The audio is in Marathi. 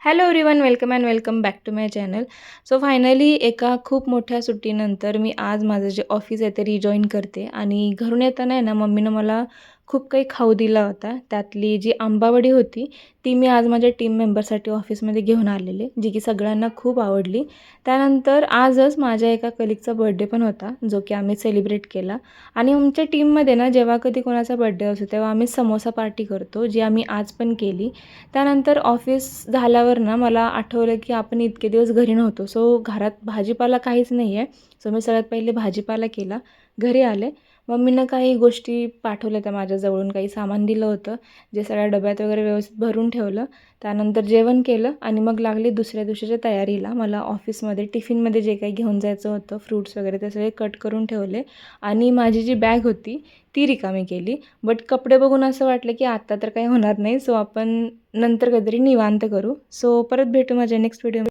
Hello everyone, welcome and welcome back to my channel. So finally एका खूप मोठ्या सुट्टीनंतर मी आज माझं जे ऑफिस आहे ते रिजॉईन करते. आणि घरून येताना आहे ना, मम्मीनं मला खूप काही खाऊ दिला होता. त्यातली जी आंबावडी होती ती मी आज माझ्या टीम मेंबरसाठी ऑफिसमध्ये घेऊन आलेले, जी की सगळ्यांना खूप आवडली. त्यानंतर आजच माझ्या एका कलीगचा बर्थडे पण होता, जो की आम्ही सेलिब्रेट केला. आणि आमच्या टीममध्ये ना, जेव्हा कधी कोणाचा बर्थडे असतो तेव्हा आम्ही समोसा पार्टी करतो, जी आम्ही आज पण केली. त्यानंतर ऑफिस झाल्यावर ना मला आठवलं की आपण इतके दिवस घरी नव्हतो. सो घरात भाजीपाला काहीच नाही आहे. सो मी सगळ्यात पहिले भाजीपाला केला. घरी आले. मम्मीनं काही गोष्टी पाठवल्या त्या माझ्याजवळून, काही सामान दिलं होतं, जे सगळ्या डब्यात वगैरे व्यवस्थित भरून ठेवलं. त्यानंतर जेवण केलं आणि मग लागली दुसऱ्या दिवशीच्या तयारीला. मला ऑफिसमध्ये टिफिनमध्ये जे काही घेऊन जायचं होतं, फ्रूट्स वगैरे ते सगळे कट करून ठेवले आणि माझी जी बॅग होती ती रिकामी केली. बट कपडे बघून असं वाटलं की आत्ता तर काही होणार नाही. सो आपण नंतर कधीतरी निवांत करू. सो परत भेटू माझ्या नेक्स्ट व्हिडिओ.